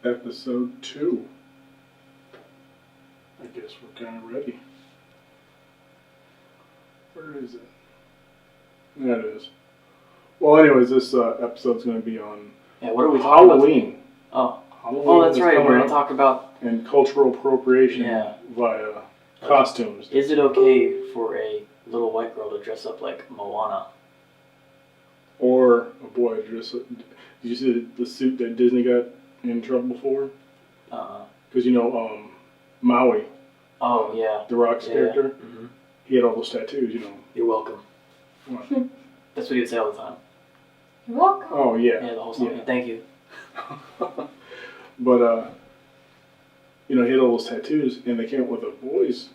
Episode 2. I guess we're kind of ready. Where is it? There it is. Well, anyways, this episode's going to be on what are we talking Halloween. About? Halloween that's right. We're going to talk about... And cultural appropriation via costumes. Is it okay for a little white girl to dress up like Moana? Or a boy to dress up... Did you see the suit that Disney got in trouble for? Because, Maui. Oh, yeah. The Rock's character. Yeah. Mm-hmm. He had all those tattoos, You're welcome. What? That's what he would say all the time. You're welcome. Oh, yeah. Yeah, the whole song. Yeah. Thank you. But, he had all those tattoos, and they came up with a boy's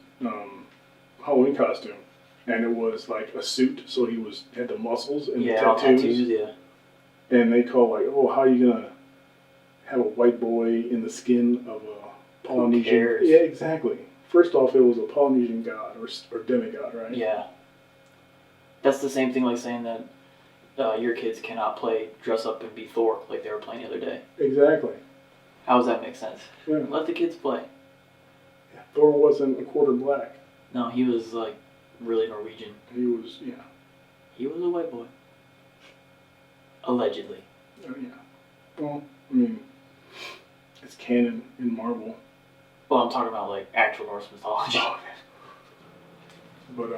Halloween costume. And it was like a suit, so he had the muscles and the tattoos. Yeah. And they call how are you going to have a white boy in the skin of a Polynesian? Who cares? Yeah, exactly. First off, it was a Polynesian god or demigod, right? Yeah. That's the same thing like saying that your kids cannot dress up and be Thor like they were playing the other day. Exactly. How does that make sense? Yeah. Let the kids play. Yeah. Thor wasn't a quarter black. No, he was like really Norwegian. He was, He was a white boy. Allegedly. Oh, yeah. Well, it's canon in Marvel. Well, I'm talking about like actual Norse mythology. Oh, okay. But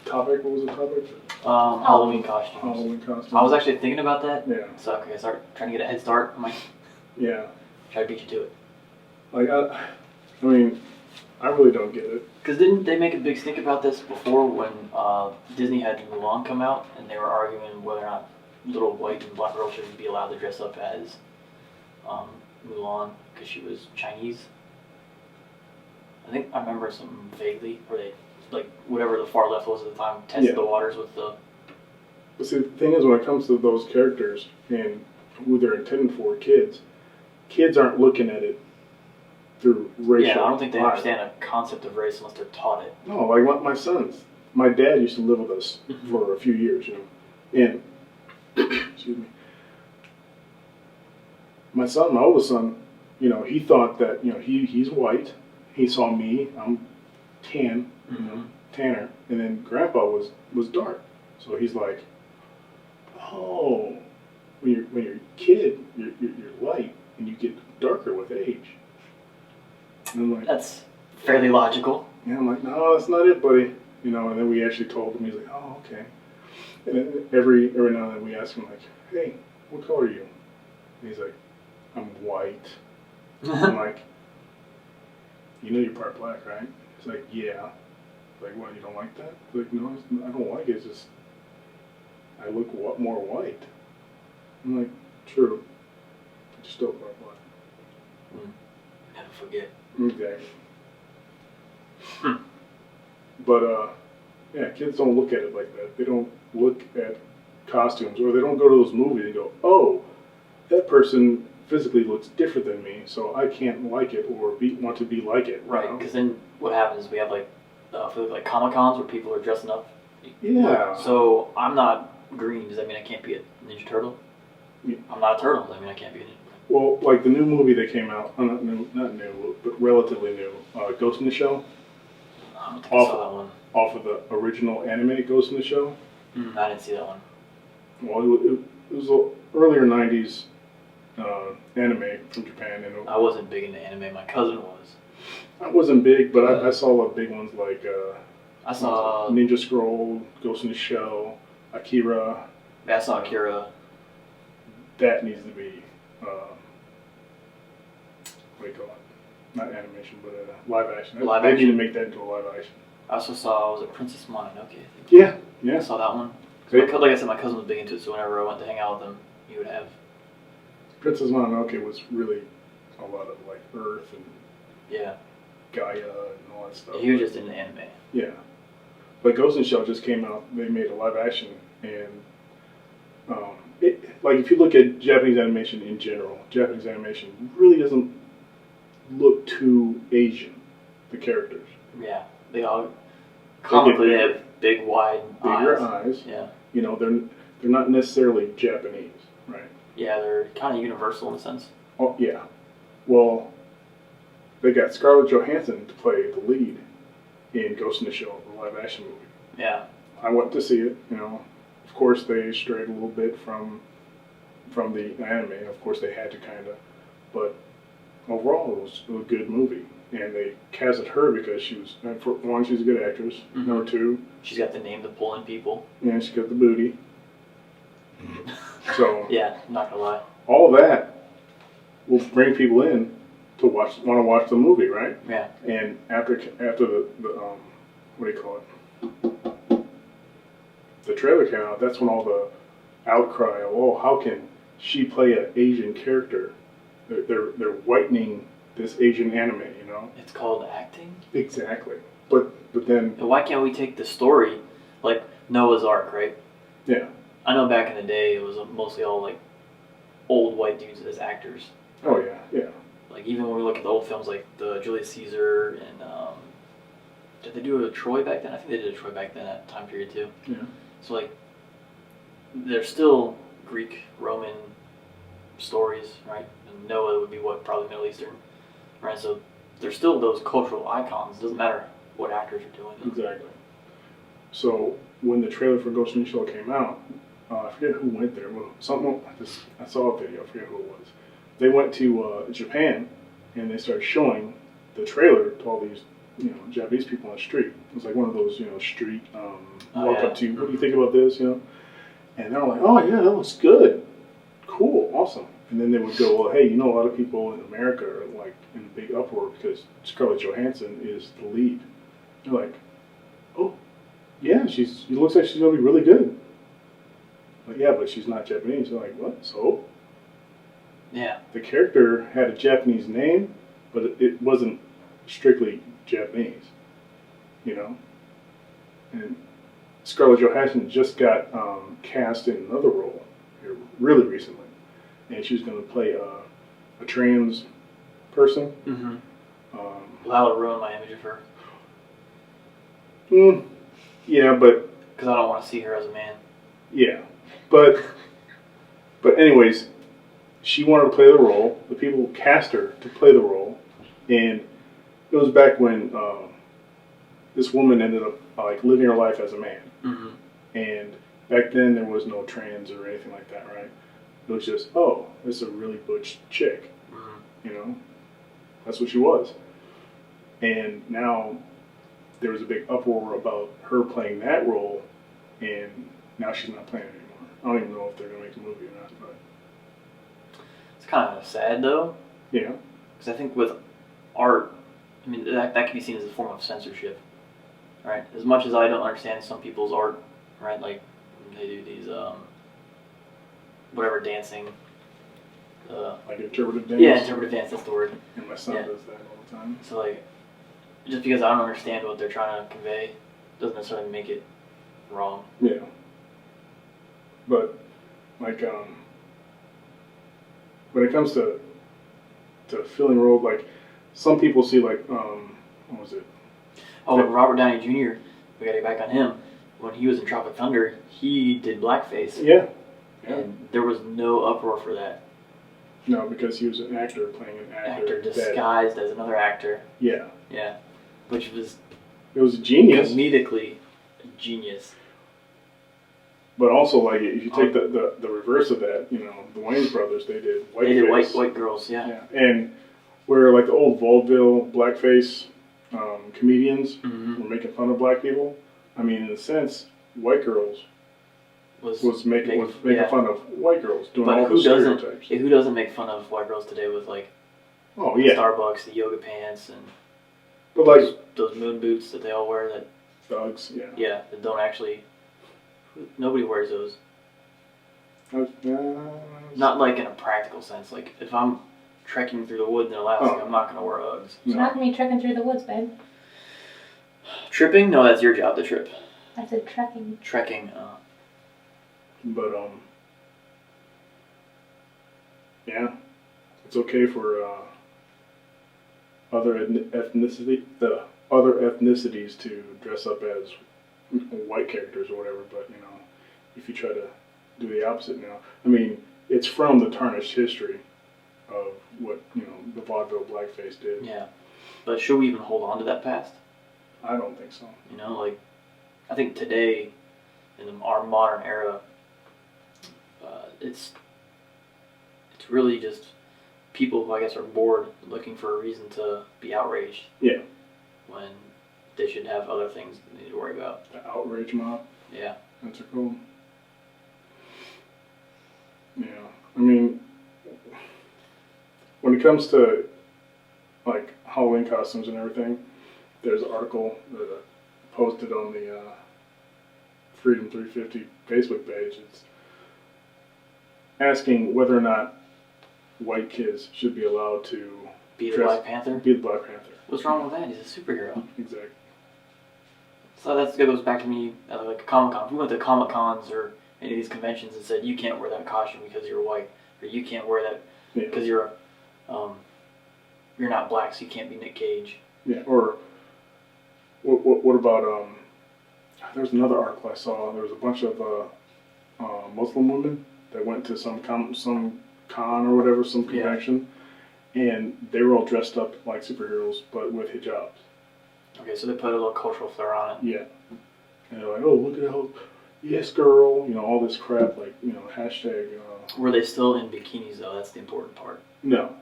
topic. What was the topic? Halloween costumes. Halloween costumes. I was actually thinking about that. Yeah. So okay, I start trying to get a head start. I'm like, yeah. Try to beat you to it. I really don't get it. Because didn't they make a big stink about this before when Disney had Mulan come out and they were arguing whether or not little white and black girls should be allowed to dress up as Mulan because she was Chinese? I think I remember something vaguely where they, like, whatever the far left was at the time, tested the waters with the... But see, the thing is, when it comes to those characters and who they're intended for, kids aren't looking at it through racial. Yeah, I don't think they understand a concept of race unless they're taught it. No, like my sons. My dad used to live with us for a few years, and excuse me. My oldest son, he thought that he's white. He saw me, I'm tan, tanner, and then Grandpa was dark. So he's like, oh, when you're a kid, you're light, and you get darker with age. And I'm like, that's fairly logical. Yeah, I'm like, no, that's not it, buddy. And then we actually told him. He's like, oh, okay. And then every now and then we ask him, like, hey, what color are you? And he's like, I'm white. I'm like, you're part black, right? He's like, yeah. Like, what, you don't like that? He's like, no, I don't like it. It's just, I look more white. I'm like, true. But you're still part black. Never forget. Exactly. But, kids don't look at it like that. They don't look at costumes, or they don't go to those movies and go, oh, that person physically looks different than me, so I can't like it or want to be like it. Right, because then what happens is we have like Comic-Cons where people are dressing up. Yeah. So I'm not green. Does that mean I can't be a Ninja Turtle? Yeah. I'm not a turtle. Does that mean I can't be a Ninja Turtle? Well, like the new movie that came out, not new, but relatively new, Ghost in the Shell. I don't think I saw that one. Off of the original anime Ghost in the Shell. I didn't see that one. Well, it was an earlier 90s anime from Japan. And I wasn't big into anime. My cousin was. I wasn't big, but I saw the big ones like I saw Ninja Scroll, Ghost in the Shell, Akira. Yeah, I saw Akira. That needs to be what do you call it? Not animation, but live action. They need to make that into a live action. I also saw, was it Princess Mononoke? I think. Yeah. I saw that one. Like I said, my cousin was big into it, so whenever I went to hang out with him, he would have. Princess Mononoke was really a lot of like Earth and Gaia and all that stuff. Yeah, he was just into anime. Yeah. But Ghost in the Shell just came out. They made a live action, and if you look at Japanese animation in general, Japanese animation really doesn't look too Asian. The characters. Yeah, they all comically they have big, bigger eyes. Yeah. They're They're not necessarily Japanese, right? Yeah, Yeah, they're kind of universal in a sense. Oh yeah. Well, they got Scarlett Johansson to play the lead in Ghost in the Shell, the live action movie. Yeah. I went to see it. Of course they strayed a little bit from the anime. Of course they had to kind of, but overall it was a good movie. And they casted her because for one, she's a good actress. Mm-hmm. Number two, she's got the name to pull in people. And she got the booty. So yeah, I'm not gonna lie. All that will bring people in to want to watch the movie, right? Yeah. And after the what do you call it? The trailer came out. That's when all the outcry of, oh, how can she play an Asian character? They're whitening this Asian anime, It's called acting. Exactly. But then. And why can't we take the story, like Noah's Ark, right? Yeah. I know back in the day it was mostly all like old white dudes as actors. Oh yeah, yeah. Like even when we look at the old films like the Julius Caesar and did they do a Troy back then? I think they did a Troy back then, that time period too. Yeah. So like they're still Greek, Roman stories, right? And Noah would be probably Middle Eastern, right? So there's still those cultural icons. It doesn't matter what actors are doing. Exactly. So when the trailer for Ghost in the Shell came out, I forget who went there. Well, I saw a video. I forget who it was. They went to Japan and they started showing the trailer to all these Japanese people on the street. It was like one of those street walk up to you. What do you think about this? And they're like, oh yeah, that looks good, cool, awesome. And then they would go, well, hey, a lot of people in America are like in a big uproar because Scarlett Johansson is the lead. They're like, oh, yeah, it looks like she's gonna be really good. Like, yeah, but she's not Japanese. They're like, what? So? Yeah. The character had a Japanese name, but it wasn't strictly Japanese, And Scarlett Johansson just got cast in another role here really recently, and she's going to play a trans person. Mm-hmm. That would ruin my image of her. Yeah, but because I don't want to see her as a man. Yeah, but anyways, she wanted to play the role. The people cast her to play the role, and it was back when this woman ended up like living her life as a man. Mm-hmm. And back then there was no trans or anything like that, right? It was just, oh, this is a really butch chick. Mm-hmm. That's what she was. And now there was a big uproar about her playing that role, and now she's not playing it anymore. I don't even know if they're going to make a movie or not, but it's kind of sad though. Yeah. Because I think with art, I mean that can be seen as a form of censorship, right? As much as I don't understand some people's art, right? Like they do these whatever dancing. Like interpretive dance? Yeah, interpretive dance, that's the word. And my son does that all the time. So like, just because I don't understand what they're trying to convey doesn't necessarily make it wrong. Yeah. But, like, when it comes to filling roles, like, some people see, like, what was it? Oh, Robert Downey Jr., we gotta get back on him. When he was in Tropic Thunder, he did blackface. Yeah. And there was no uproar for that. No, because he was an actor playing an actor disguised as another actor. Yeah. Yeah. Which was... It was genius. Comedically genius. But also, like, if you take the reverse of that, the Wayans brothers, they did whiteface. They did white girls, yeah. And where, like, the old vaudeville blackface comedians were making fun of black people, I mean, in a sense, white girls was making fun of white girls, doing all the stereotypes. Who doesn't make fun of white girls today with, like, Starbucks, the yoga pants, and but like those moon boots that they all wear that... Thugs, yeah. Yeah, that don't actually... Nobody wears those. Not like in a practical sense. Like, if I'm trekking through the woods in Alaska, I'm not going to wear Uggs. You're not going to be trekking through the woods, babe. Tripping? No, that's your job to trip. I said trekking. Trekking. But, yeah. It's okay for other ethnicities to dress up as white characters or whatever, but if you try to do the opposite now, I mean, it's from the tarnished history of what, the vaudeville blackface did. Yeah. But should we even hold on to that past? I don't think so. I think today, in our modern era, it's really just people who I guess are bored, looking for a reason to be outraged. Yeah. When they should have other things they need to worry about. The outrage mob. Yeah. That's cool. Yeah. I mean, when it comes to like Halloween costumes and everything, there's an article that I posted on the Freedom 350 Facebook page. It's asking whether or not white kids should be allowed to Be the Black Panther? Be the Black Panther. What's wrong with that? He's a superhero. Exactly. So that goes back to me, like a Comic-Con. If we went to Comic-Cons or any of these conventions and said, you can't wear that costume because you're white, or you can't wear that because you're not black, so you can't be Nick Cage. Yeah, or what about, there was another article I saw. There was a bunch of Muslim women that went to some con or whatever, some convention, and they were all dressed up like superheroes, but with hijabs. Okay, so they put a little cultural flair on it. Yeah. And they're like, oh, look at how, yes, girl, all this crap, like, hashtag. Were they still in bikinis, though? That's the important part. No.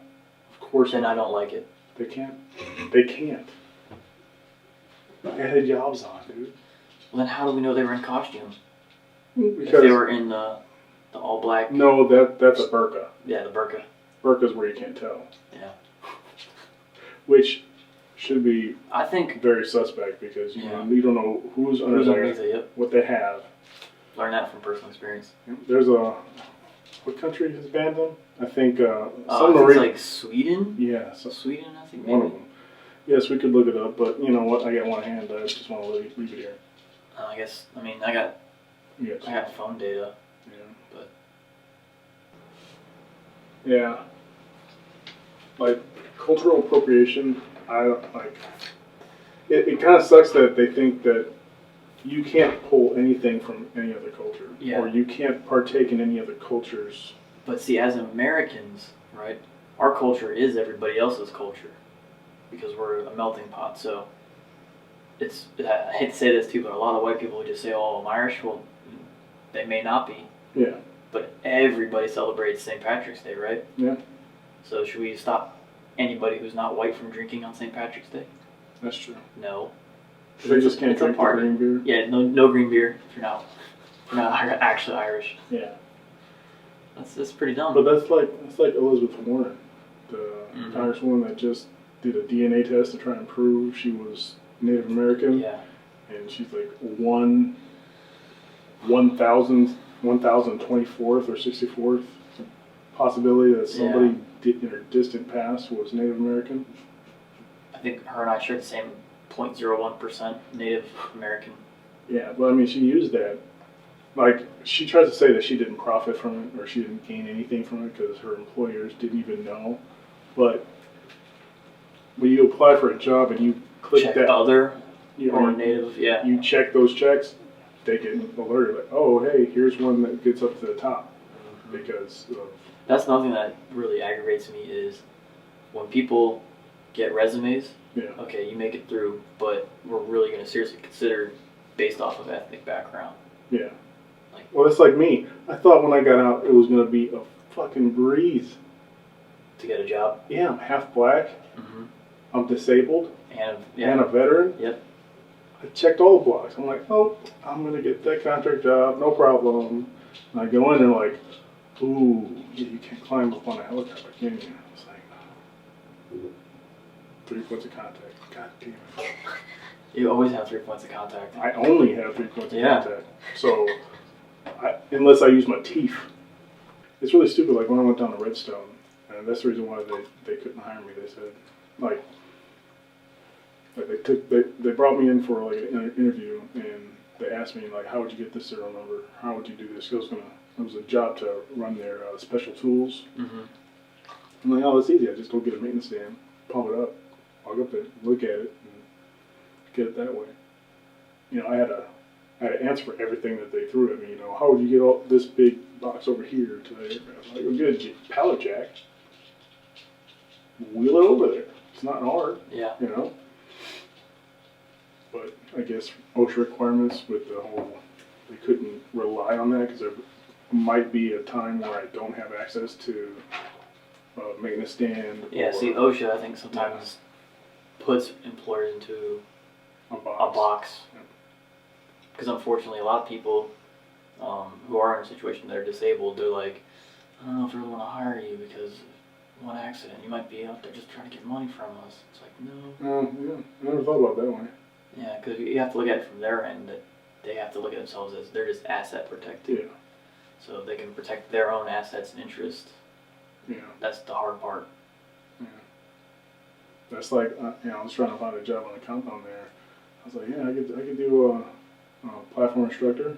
Of course Then not. I don't like it. They can't. They can't. They had hijabs on, dude. Well, then how do we know they were in costume? Because If they were in the all-black... No, that's a burqa. Yeah, the burqa. Burqa's where you can't tell. Yeah. Which should be, I think, very suspect because you don't know who's under there, underneath it, yep. what they have. Learn that from personal experience. There's what country has banned them? I think it's like Sweden? Yeah, Sweden, I think. One of them. Yes, we could look it up, but you know what? I got one hand. I just want to leave it here. I got phone data. Yeah. But yeah, like cultural appropriation. It kind of sucks that they think that you can't pull anything from any other culture, or you can't partake in any other cultures. But see, as Americans, right, our culture is everybody else's culture because we're a melting pot. So I hate to say this too, but a lot of white people would just say, "Oh, I'm Irish." Well, they may not be. Yeah. But everybody celebrates St. Patrick's Day, right? Yeah. So should we stop anybody who's not white from drinking on St. Patrick's Day? That's true. No. They just can't drink the green beer? Yeah, no green beer if you're not actually Irish. Yeah. That's pretty dumb. But that's like Elizabeth Warren, the congresswoman that just did a DNA test to try and prove she was Native American. Yeah. And she's like 1,024th or 64th possibility that somebody in her distant past was Native American. I think her and I share the same 0.01% Native American. Yeah, but I mean, she used that. Like, she tries to say that she didn't profit from it or she didn't gain anything from it because her employers didn't even know. But when you apply for a job and you click check that other or Native, you check those checks, they get alerted like, oh, hey, here's one that gets up to the top because of. That's another thing that really aggravates me is when people get resumes. Yeah. Okay, you make it through, but we're really going to seriously consider based off of ethnic background. Yeah. Well, it's like me. I thought when I got out it was going to be a fucking breeze. To get a job? Yeah, I'm half black. Mm-hmm. I'm disabled. And a veteran. Yep. I checked all the blocks. I'm like, oh, I'm going to get that contract job, no problem. And I go in and like, ooh, you can't climb up on a helicopter, can you? It's like, 3 points of contact. God damn it. You always have 3 points of contact. I only have 3 points of contact. So, unless I use my teeth. It's really stupid. Like when I went down to Redstone, and that's the reason why they couldn't hire me. They said, like they brought me in for like an interview, and they asked me like, how would you get this serial number? How would you do this? It was a job to run their special tools. Mm-hmm. I'm like, oh, it's easy. I just go get a maintenance stand, pump it up, walk up there, look at it, and get it that way. I had a I had to answer for everything that they threw at me. You know, how would you get all this big box over here to the aircraft? Like, we're good, pallet jack. Wheel it over there. It's not hard. Yeah. You know. But I guess OSHA requirements with the whole, they couldn't rely on that because there might be a time where I don't have access to a maintenance stand. Yeah. See, OSHA, I think sometimes puts employers into a a box. Because unfortunately, a lot of people who are in a situation that are disabled, they're like, I don't know if I really want to hire you because of one accident. You might be out there just trying to get money from us. It's like, no. Yeah, I never thought about it that way. Yeah, because you have to look at it from their end, that they have to look at themselves as they're just asset protected. Yeah. So they can protect their own assets and interests. Yeah. That's the hard part. Yeah. That's like, you know, I was trying to find a job on the compound there. I was like, yeah, I could do a platform instructor.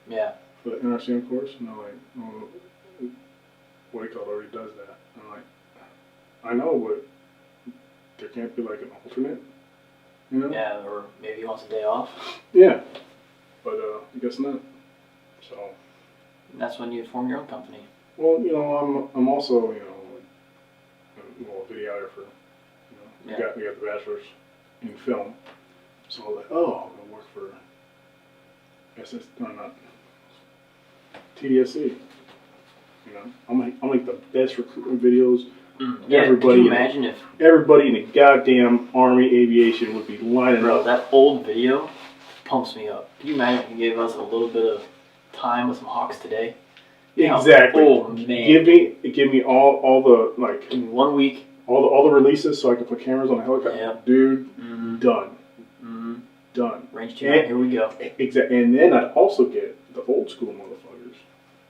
Yeah. For the NRCM course. And they're like, well, what do you call it, already does that. I'm like, I know, but there can't be like an alternate, you know? Yeah, or maybe he wants a day off. Yeah. But I guess not. So. And that's when you form your own company. Well, you know, I'm also, you know, a videographer. You know, we got the bachelor's in film. So I was like, oh, I'm gonna work for TDSC. You know, I'll make the best recruitment videos. Yeah, Everybody, can you imagine if everybody in the goddamn Army aviation would be lining up. that old video pumps me up. Can you imagine if you gave us a little bit of time with some Hawks today? Exactly. Oh man. Give me all the like In 1 week. all the releases so I can put cameras on the helicopter. Yeah. Dude, done. Mm-hmm. Done. Range tune. Here we go. Exactly. And then I'd also get the old school motherfuckers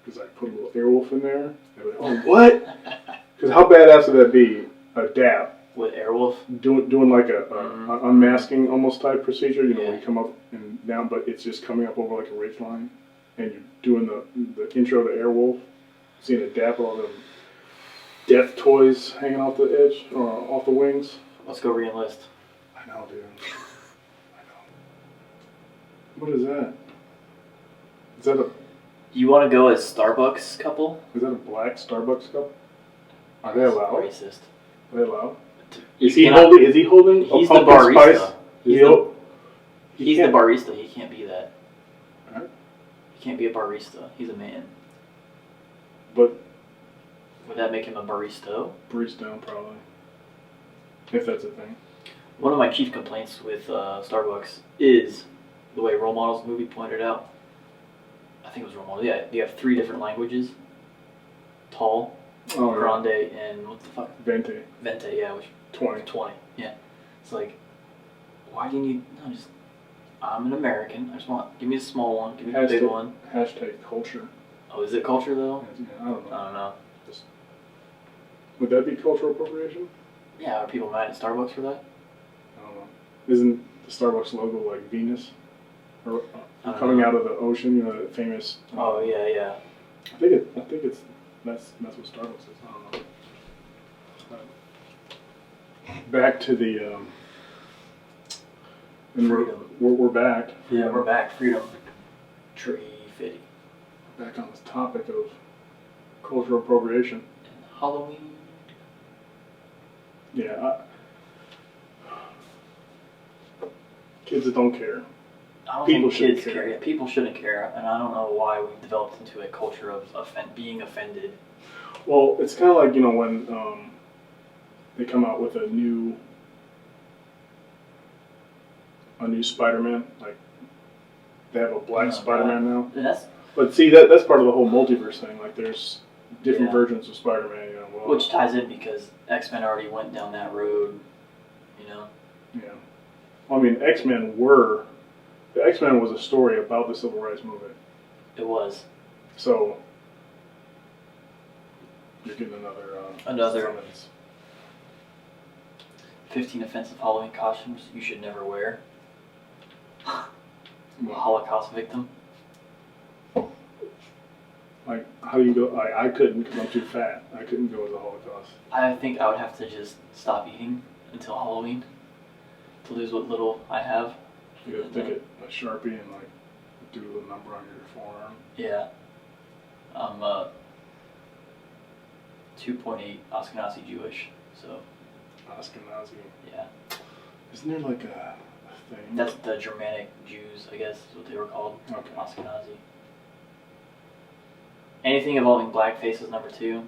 because I put a little Airwolf in there. They're like, oh, what? Because how badass would that be? A dab. With Airwolf? Doing like a unmasking almost type procedure, you know, where you come up and down, but it's just coming up over like a ridge line, and you're doing the intro to Airwolf, seeing a dab, all them death toys hanging off the edge or off the wings. Let's go re-enlist. I know, dude. I know. What is that? Is that a You want to go as Starbucks couple? Is that a black Starbucks cup? Are they allowed? Racist. Are they allowed? You Is he cannot- holding? Is he holding? He's a the pumpkin barista. Spice? He's the barista. He can't be that. Alright. He can't be a barista. He's a man. But Would that make him a barista? barista probably, if that's a thing. One of my chief complaints with Starbucks is the way Role Models movie pointed out. I think it was Role Models. Yeah, you have 3 different languages. Tall, Oh, Grande, and what the fuck? Venti. Vente, yeah, which 20. yeah. It's like, why do you need? No, just I'm an American. I just want give me a small one, give me a big one. Hashtag culture. Oh, is it culture though? Yeah, I don't know. I don't know. Would that be cultural appropriation? Yeah, are people mad at Starbucks for that? I don't know. Isn't the Starbucks logo like Venus? Or I don't coming know. out of the ocean, you know, that famous. Oh yeah. I think it's that's what Starbucks is. I don't know. Back to the and Freedom. We're back. Yeah, we're back. Freedom. Tree fitty. Back on this topic of cultural appropriation. And Halloween. Yeah. Kids that don't care. I don't People think shouldn't kids care. care. Yeah, people shouldn't care, and I don't know why we've developed into a culture of being offended. Well, it's kind of like, you know, when they come out with a new Spider-Man, like they have a black Spider-Man now. And that's But see, that's part of the whole multiverse thing. Like, there's different Yeah. versions of Spider-Man. You know, well, which ties in because X-Men already went down that road. You know. yeah. Well, I mean, the X-Men was a story about the Civil Rights Movement. It was. So you're getting another summons. 15 offensive Halloween costumes you should never wear. Well, Holocaust victim. like, how do you go? I couldn't because I'm too fat. I couldn't go as a Holocaust. I think I would have to just stop eating until Halloween to lose what little I have. You gotta take a Sharpie and like do the number on your forearm. Yeah. I'm 2.8 Ashkenazi Jewish, so Ashkenazi. yeah. Isn't there like a thing? That's the Germanic Jews, I guess, is what they were called. Okay. Ashkenazi. Anything involving blackface is number 2.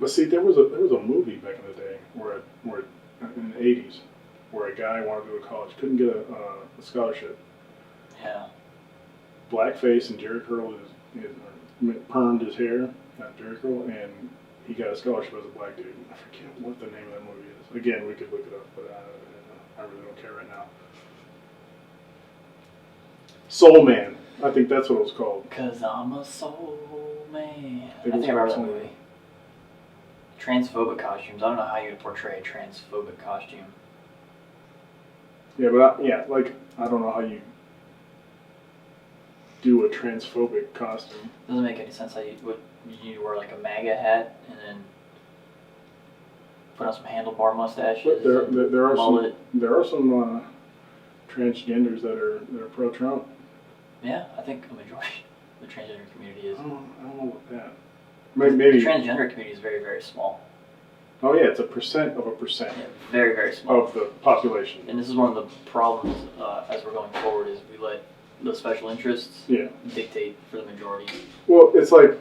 But see, there was a movie back in the day where in the 80s where a guy wanted to go to college, couldn't get a scholarship. Yeah. Blackface and Jerry Curl permed his hair, not Jerry Curl, and he got a scholarship as a black dude. I forget what the name of that movie is. Again, we could look it up, but I really don't care right now. Soul Man. I think that's what it was called. 'Cause I'm a soul man. I It think was I remember that Soul Man. movie. Transphobic costumes. I don't know how you would portray a transphobic costume. Yeah, but I don't know how you do a transphobic costume. Doesn't make any sense how you wear like a MAGA hat and then put on some handlebar mustaches. But there are mullet. some transgenders that are pro Trump. Yeah, I think a majority of the transgender community is. I don't know about that. Maybe. The transgender community is very, very small. Oh yeah, it's 1% of 1% Yeah, very, very small. of the population. And this is one of the problems as we're going forward is we let the special interests Yeah. dictate for the majority Well, it's like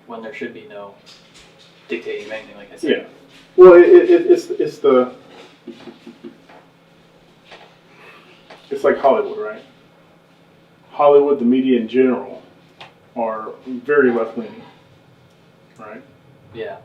when there should be no dictating of anything, like I said. yeah. Well, it's like Hollywood, right? Hollywood, the media in general, are very left leaning, right? Yeah.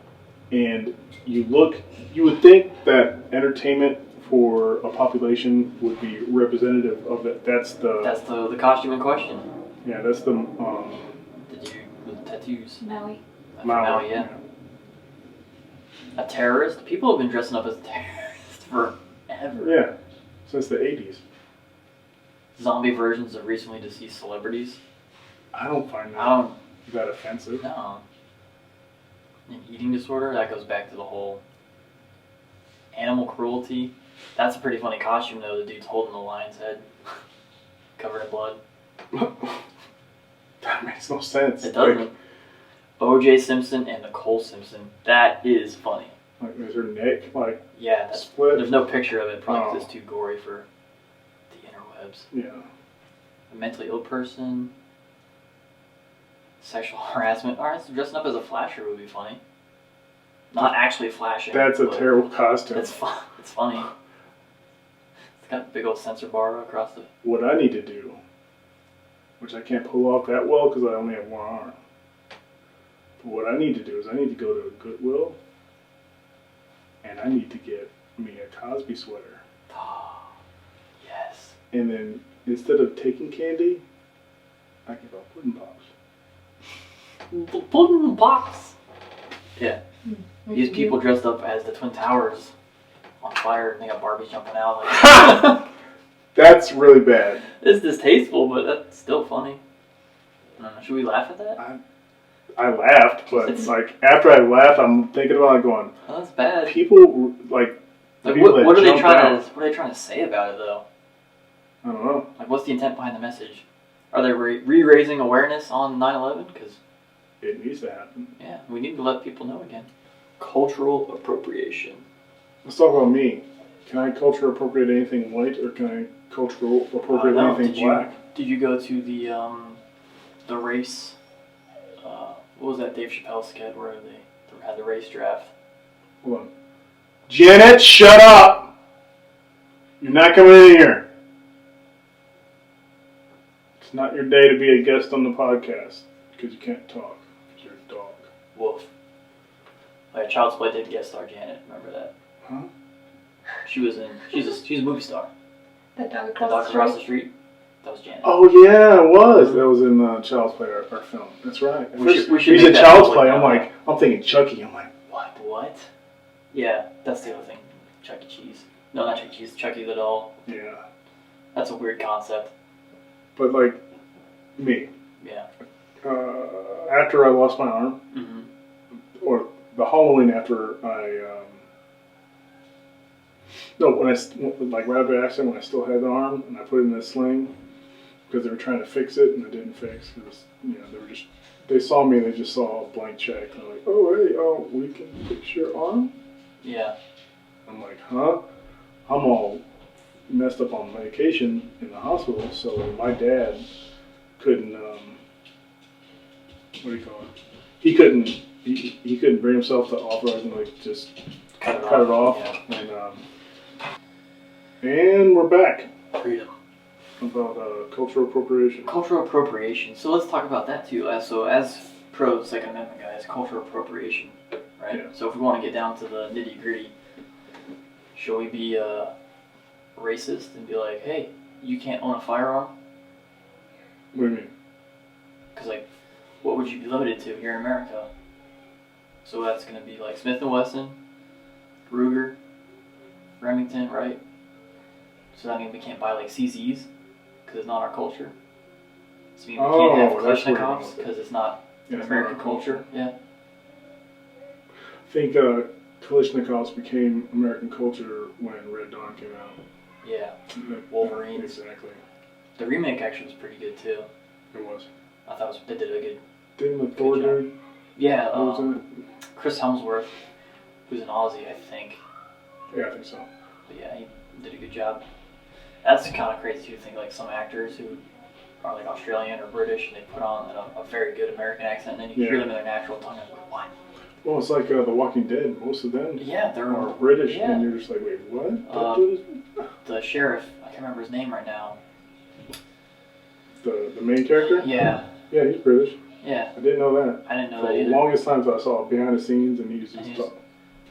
And you would think that entertainment for a population would be representative of that. That's the costume in question. yeah. That's the With the tattoos. Maui. Maui, yeah. A terrorist? People have been dressing up as terrorists forever. Yeah, since the 80s. Zombie versions of recently deceased celebrities. I don't find that offensive. No. An eating disorder, that goes back to the whole animal cruelty. That's a pretty funny costume though, the dude's holding the lion's head. Covered in blood. That makes no sense. It doesn't. O.J. Simpson and Nicole Simpson. That is funny. Like, is her neck Yeah, that's split? There's no picture of it, probably 'cause Oh. it's too gory for the interwebs. Yeah. A mentally ill person. Sexual harassment. Alright, so dressing up as a flasher would be funny. Not actually flashing. That's a but terrible costume. It's fun. It's funny. It's got a big old sensor bar across the. What I need to do, which I can't pull off that well because I only have one arm. But what I need to do is I need to go to a Goodwill and I need to get me a Cosby sweater. Oh, yes. And then instead of taking candy, I give out pudding pops. Pudding box. Yeah. Mm-hmm. These people dressed up as the Twin Towers on fire and they got Barbies jumping out. Like, That's really bad. it's distasteful, but that's still funny. I don't know. Should we laugh at that? I laughed, but after I laughed, I'm thinking about it going, Oh, that's bad. people Like, people that what are they jump trying out. to? What are they trying to say about it, though? I don't know. Like, what's the intent behind the message? Are they re-raising awareness on 9/11? Because It needs to happen. yeah, we need to let people know again. Cultural appropriation. Let's talk about me. Can I culture appropriate anything white, or can I cultural appropriate No, anything black? Did you go to the race? What was that Dave Chappelle skit where they had the race draft? Hold on. Janet, shut up! You're not coming in here. It's not your day to be a guest on the podcast because you can't talk. You're a dog. Woof. Like Child's Play did guest star Janet. Remember that? Huh? She was in. She's a movie star. That dog The across dog the across the street. street. That was Janet. Oh yeah, it was. That was in Child's Play, our film. That's right. At We first, should he make said that Child's public Play. now. I'm thinking Chucky. I'm like, what? What? Yeah, that's the other thing. Chuck E. Cheese. No, not Chuck E. Cheese. Chucky the doll. Yeah. That's a weird concept. But like me, Yeah. after I lost my arm, Mm-hmm. or the Halloween after no, when I right after the accident, when I still had the arm and I put it in a sling, because they were trying to fix it and it didn't fix. It was, they saw me and they just saw a blank check. And they're like, oh, hey, we can fix your arm? Yeah. I'm like, huh? I'm all messed up on medication in the hospital, so my dad couldn't, what do you call it? He couldn't bring himself to authorize and like just Cut it off. Yeah. And we're back Freedom. about cultural appropriation. Cultural appropriation. So let's talk about that too. So as pro Second Amendment guys, cultural appropriation, right? Yeah. So if we want to get down to the nitty gritty, should we be racist and be like, hey, you can't own a firearm? What do you mean? Because like, what would you be limited to here in America? So that's going to be like Smith & Wesson, Ruger, Remington, right? So that means we can't buy like CZs because it's not our culture. So we can't have Kalashnikovs because it's not American culture. Yeah. I think Kalashnikovs became American culture when Red Dawn came out. Yeah. Wolverines. Exactly. The remake actually was pretty good too. It was. I thought they did a good. Didn't the Thor dude? Yeah. Who was in it? Chris Hemsworth, who's an Aussie, I think. Yeah, I think so. But yeah, he did a good job. That's kind of crazy to think like some actors who are like Australian or British and they put on a very good American accent and then you hear them in their natural tongue and like, what? Well, it's like The Walking Dead. Most of them are British, and you're just like, wait, what? The sheriff, I can't remember his name right now. The main character? Yeah. Yeah, he's British. Yeah. I didn't know that. I didn't know For that either. the longest time, I saw behind the scenes, and he's just talking.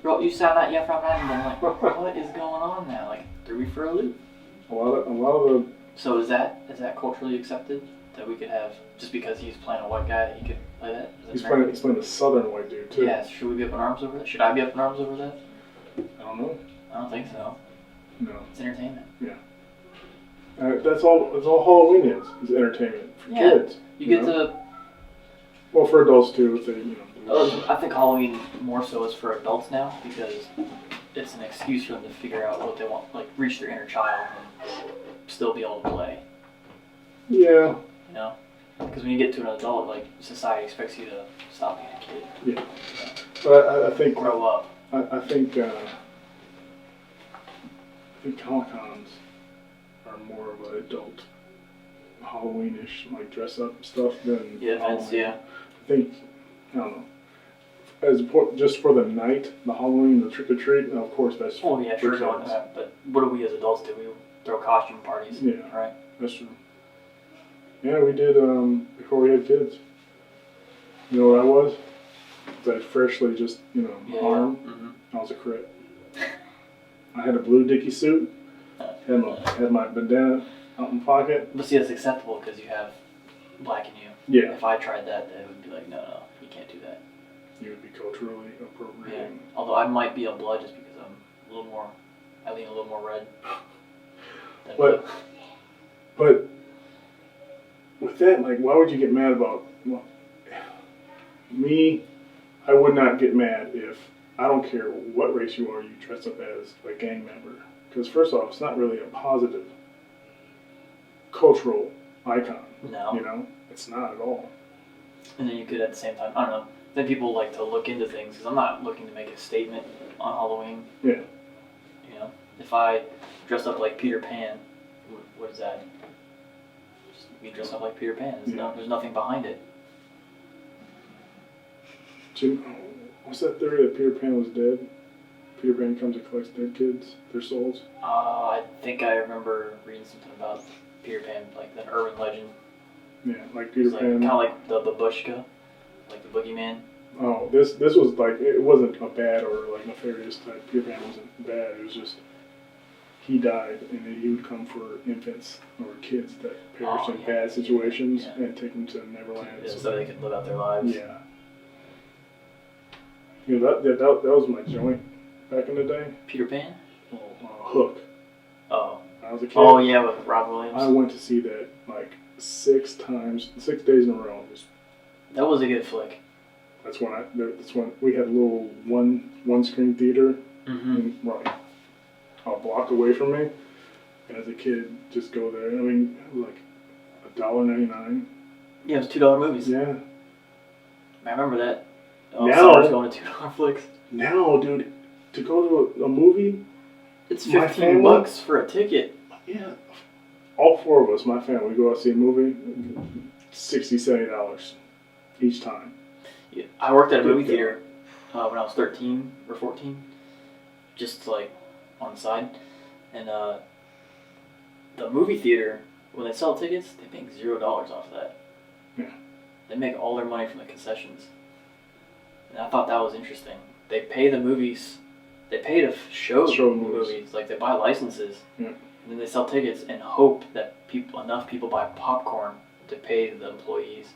Bro, you sound like you're from London. I'm like, what is going on now? Like, threw me for a loop. A lot of the. So is that culturally accepted that we could have just because he's playing a white guy that he could play that? He's playing a southern white dude too. Yeah. Should we be up in arms over that? Should I be up in arms over that? I don't know. I don't think so. No. It's entertainment. Yeah. That's all Halloween is entertainment for kids. You get to. Well, for adults too, if they I think Halloween more so is for adults now because it's an excuse for them to figure out what they want, like reach their inner child and still be able to play. Yeah. You know, because when you get to an adult, like society expects you to stop being a kid. Yeah. But I think grow up. I think Comic-Cons are more of an adult Halloweenish, like dress up stuff than events. Yeah. I think I don't know. Just for the night, the Halloween, the trick or treat, of course that's. Oh yeah, sure. But what do we as adults do? We throw costume parties. Yeah. Right. That's true. Yeah, we did before we had kids. You know what I was? That freshly just armed. Mm-hmm. I was a crit. I had a blue dicky suit. Had my bandana out in my pocket. But see, that's acceptable because you have black in you. Yeah. If I tried that, they would be like, no, you can't do that. You would be culturally appropriating. Yeah. Although I might be a blood just because I lean a little more red. But with that, like, why would you get mad about me? I would not get mad if I don't care what race you are. You dress up as a gang member because first off, it's not really a positive cultural icon. No. It's not at all. And then you could at the same time, I don't know. Then people like to look into things because I'm not looking to make a statement on Halloween. Yeah. You know, if I dress up like Peter Pan, what is that? Just me dress up like Peter Pan. There's nothing behind it. Jim, what's that theory that Peter Pan was dead? Peter Pan comes and collects dead kids, their souls? I think I remember reading something about Peter Pan, like the urban legend. Yeah, like Peter Pan. Kind of like the babushka, like the boogeyman. Oh, this was like, it wasn't a bad or like nefarious type. Peter Pan wasn't bad. It was just he died, and then he would come for infants or kids that perished in bad situations and take them to Neverland. So they could live out their lives. Yeah. That was my joint back in the day. Peter Pan? Hook. Oh. I was a kid. Oh yeah, with Rob Williams. I went to see that like 6 days in a row. That was a good flick. That's when we had a little one screen theater, and, like a block away from me. And as a kid, just go there. I mean, like $1.99. Yeah, it was $2 movies. Yeah. I remember that. Now- Summer's going to $2 flicks. Now, dude, to go to a movie, It's My 15 family- bucks for a ticket. yeah, all four of us, my family, go out see a movie, $60, $70 each time. Yeah, I worked at a Good movie God. theater when I was 13 or 14, just like on the side. And the movie theater, when they sell tickets, they make $0 off of that. Yeah. They make all their money from the concessions. And I thought that was interesting. They pay the movies, they pay to show Show the movies. movies. Like they buy licenses, Yeah. and then they sell tickets and hope that enough people buy popcorn to pay the employees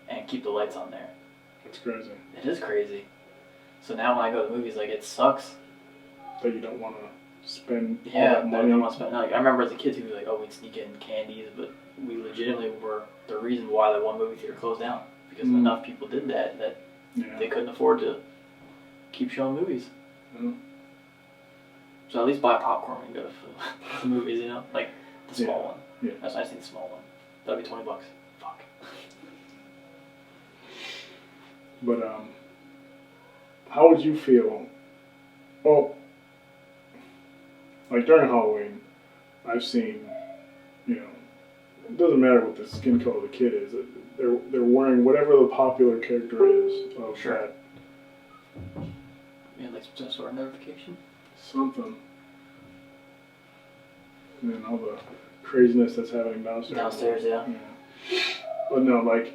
and keep the lights on there. That's crazy. It is crazy. So now when I go to the movies, like it sucks. That you don't want to spend all Yeah, that I money. don't want to spend. Like I remember as a kid, people were like, "Oh, we'd sneak in candies," but we legitimately were the reason why that one movie theater closed down because Mm. enough people did that Yeah. they couldn't afford to keep showing movies. Yeah. So at least buy popcorn when you go to the movies, you know, like the small one. Yeah. That's nice. The small one. That'd be $20. Fuck. But how would you feel? Well, like during Halloween, I've seen, you know, it doesn't matter what the skin color of the kid is. They're wearing whatever the popular character is of Sure. that Yeah, like some sort of notification. something. And then all the craziness that's happening downstairs. Downstairs, yeah. But no, like,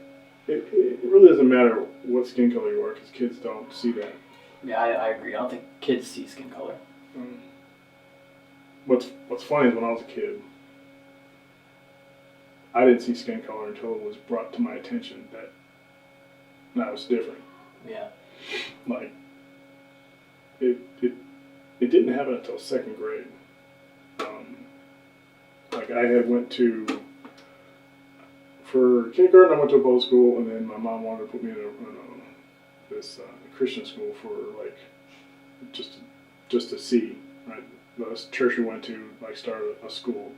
it really doesn't matter what skin color you are because kids don't see that. Yeah, I agree. I don't think kids see skin color. What's funny is when I was a kid, I didn't see skin color until it was brought to my attention that I was different. Yeah. Like, it didn't happen until second grade. Like I had went to, for kindergarten I went to a public school, and then my mom wanted to put me in this Christian school for like just to see, right? The church we went to like started a school,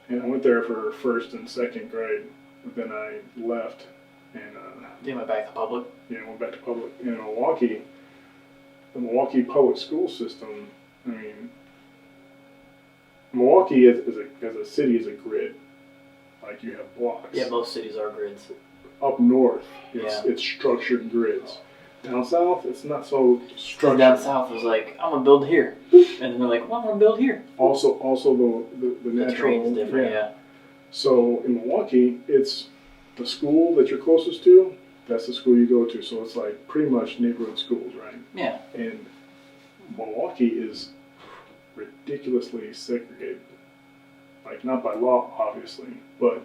and I went there for first and second grade, but then I left and They went back to public. went back to public. In Milwaukee, the Milwaukee public school system, I mean, Milwaukee as a city is a grid. Like you have blocks. Yeah, most cities are grids. Up north, Yeah. it's structured grids. Down south, it's not so And structured. down south was like, I'm gonna build here, and then they're like, well, I'm gonna build here. Also the The natural. terrain's different. Yeah. So in Milwaukee, it's the school that you're closest to. That's the school you go to. So it's like pretty much neighborhood schools, right? Yeah. And Milwaukee is ridiculously segregated. Like not by law, obviously, but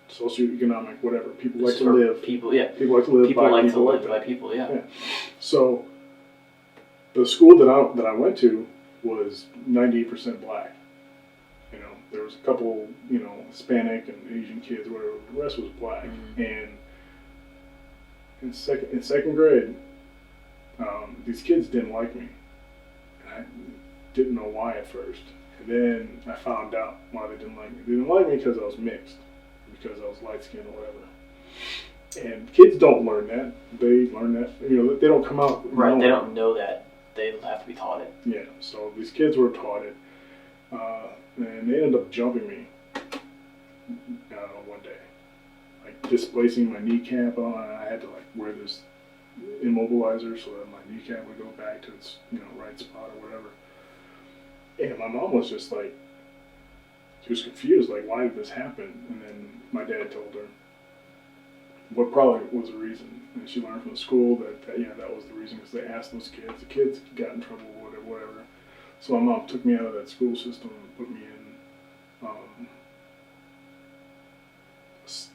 socioeconomic, whatever. People like Just to for live. People, yeah. People like to live People by like people to like live that. by people. Yeah. Yeah. So the school that I went to was 98% black. You know, there was a couple, Hispanic and Asian kids, whatever. The rest was black. Mm-hmm. And in second grade, these kids didn't like me. And I didn't know why at first. And then I found out why they didn't like me. They didn't like me because I was mixed, because I was light skinned or whatever. And kids don't learn that. They learn that, they don't come out. Right. knowing. They don't know that. They have to be taught it. Yeah, so these kids were taught it. And they ended up jumping me one day. Like displacing my kneecap on, and I had to like wear this immobilizer so that my kneecap would go back to its right spot or whatever. And my mom was just like, she was confused, like why did this happen? And then my dad told her what probably was the reason, and she learned from the school that was the reason, because they asked those kids. The kids got in trouble, whatever. So my mom took me out of that school system and put me in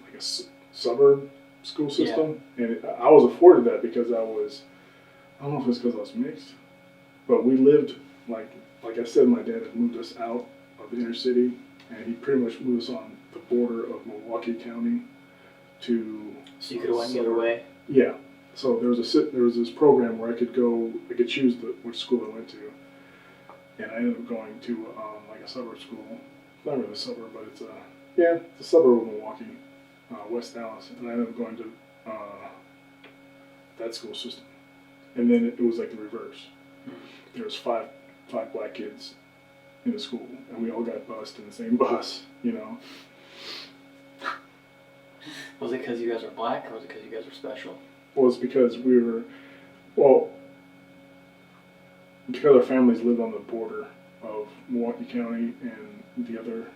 like a suburb school system, and I was afforded that because I don't know if it's because I was mixed, but we lived like I said, my dad had moved us out of the inner city, and he pretty much moved us on the border of Milwaukee County to. So you could have went the other way. Yeah. So there was this program where I could choose which school I went to, and I ended up going to like a suburb school. Not really a suburb, but it's Yeah, it's a suburb of Milwaukee, West Dallas, and I ended up going to that school system. And then it was like the reverse. There was five black kids in the school, and we all got bused in the same bus, you know. Was it because you guys are black, or was it because you guys were special? Well, it's because because our families lived on the border of Milwaukee County and the other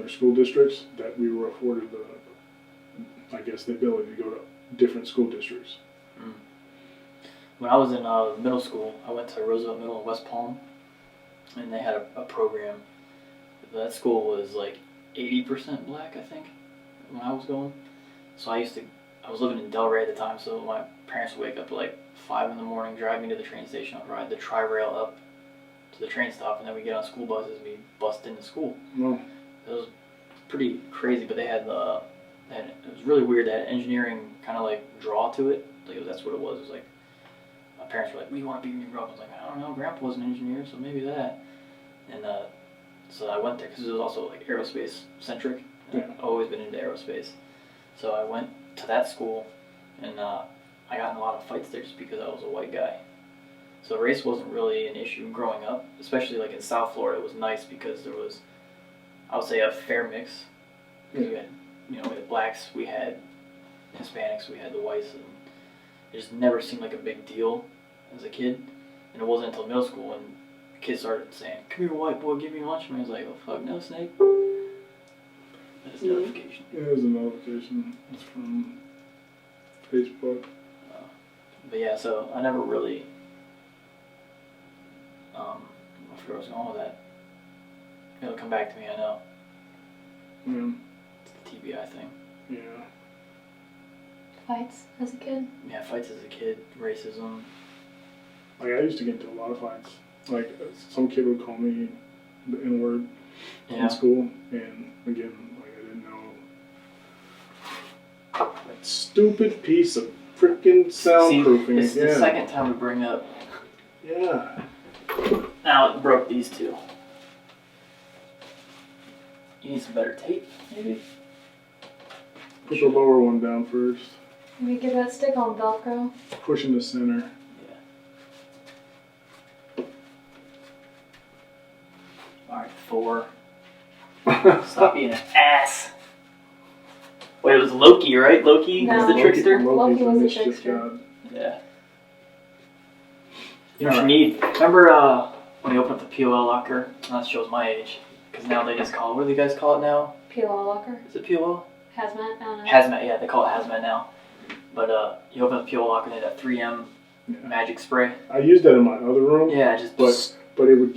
school districts, that we were afforded the ability to go to different school districts. Mm. When I was in middle school, I went to Roosevelt Middle in West Palm, and they had a program. That school was like 80% black, I think, when I was going. So I was living in Delray at the time, so my parents would wake up at like 5 in the morning, drive me to the train station, I'd ride the tri-rail up to the train stop, and then we get on school buses and we bust into school. Well, It was pretty crazy, but they had it was really weird. They had engineering kind of like draw to it. Like that's what it was. It was like my parents were like, "We want to be when you grow up." I was like, "I don't know. Grandpa was an engineer, so maybe that." And so I went there because it was also like aerospace centric. Yeah. I've always been into aerospace, so I went to that school, and I got in a lot of fights there just because I was a white guy. So race wasn't really an issue growing up, especially like in South Florida. It was nice because there was, I would say, a fair mix. We had, we had blacks, we had Hispanics, we had the whites, and it just never seemed like a big deal as a kid. And it wasn't until middle school when kids started saying, "Come here, white boy, give me lunch." And I was like, "Oh fuck no, Snake." That's a notification. it was a notification. It's from Facebook. But yeah, so I never really, I forgot where I was going with that. It'll come back to me, I know. Yeah. It's the TBI thing. Yeah. Fights as a kid. Yeah, fights as a kid, racism. Like, I used to get into a lot of fights. Like, some kid would call me the N-word in school, and again, like, I didn't know. That stupid piece of freaking soundproofing. It's the second time we bring up. Yeah. Now it broke these two. You need some better tape, maybe? Put the lower one down first. Maybe give that stick on Velcro. Push in the center. Yeah. Alright, 4. Stop being an ass. Wait, it was Loki, right? Loki was the trickster? Loki was the mischief trickster. god. Yeah. You know what you need? Remember when you open up the POL locker? That shows my age. Because now they just call it, what do you guys call it now? POL locker. Is it POL? Hazmat. I don't know. Hazmat, yeah, they call it hazmat now. But you open up the POL locker and they had that 3M magic spray. I used that in my other room. Yeah, just. But it would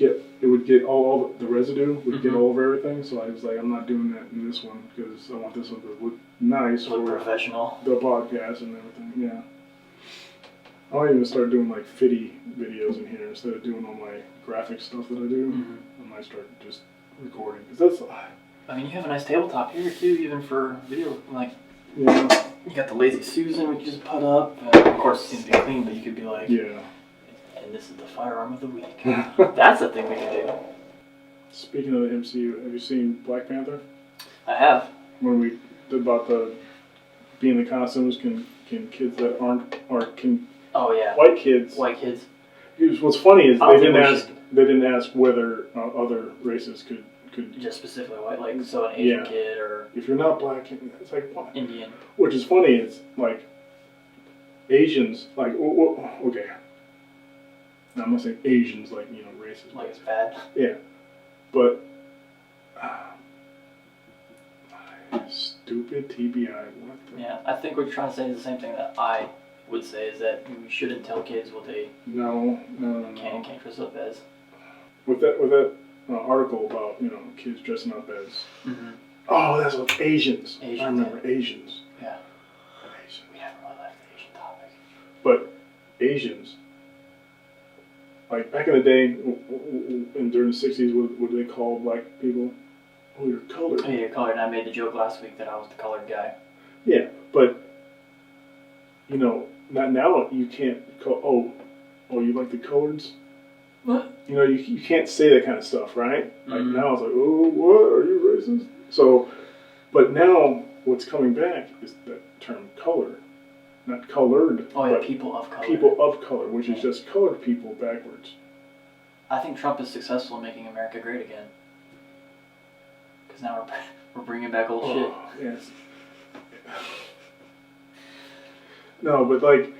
get all the residue would get all over everything. So I was like, I'm not doing that in this one because I want this one to look nice Look for professional. the podcast and everything. Yeah. I might even start doing like fitty videos in here instead of doing all my graphic stuff that I do. Mm-hmm. I might start just recording because that's. I mean, you have a nice tabletop here too, even for video. Like, Yeah. you got the Lazy Susan, we can just put up. Of course, it seems to be clean, but you could be like, Yeah. and this is the firearm of the week. That's the thing we can do. Speaking of the MCU, have you seen Black Panther? I have. When we did about the being the costumes, can kids that can Oh yeah. white kids. White kids. What's funny is I they don't didn't think ask. They didn't ask whether other races could. Just specifically white, like so an Asian kid or If you're not black, it's like what? Indian. Which is funny. It's like Asians, like okay. Now I'm not saying Asians like racist. Like it's bad. Yeah, but stupid TBI. What the? Yeah, I think what you're trying to say is the same thing that I would say is that we shouldn't tell kids what they No. can and can't dress up as. With that article about kids dressing up as. Mm-hmm. Oh, that's what Asians. Asians. I remember Asians. Yeah. Asians. We haven't really left the Asian topic. But Asians, like back in the day, and during the 60s, what do they call black people? Oh, you're colored. Oh, you're colored, and I made the joke last week that I was the colored guy. Yeah, but not now you can't call. Oh, you like the coloreds? What? You can't say that kind of stuff, right? Like Mm-hmm. now it's like, oh, what? Are you racist? So But now what's coming back is that term color, not colored, Oh yeah, but people of color. people of color, which is just colored people backwards. I think Trump is successful in making America great again. Because now we're bringing back old shit. Yes. No, but like.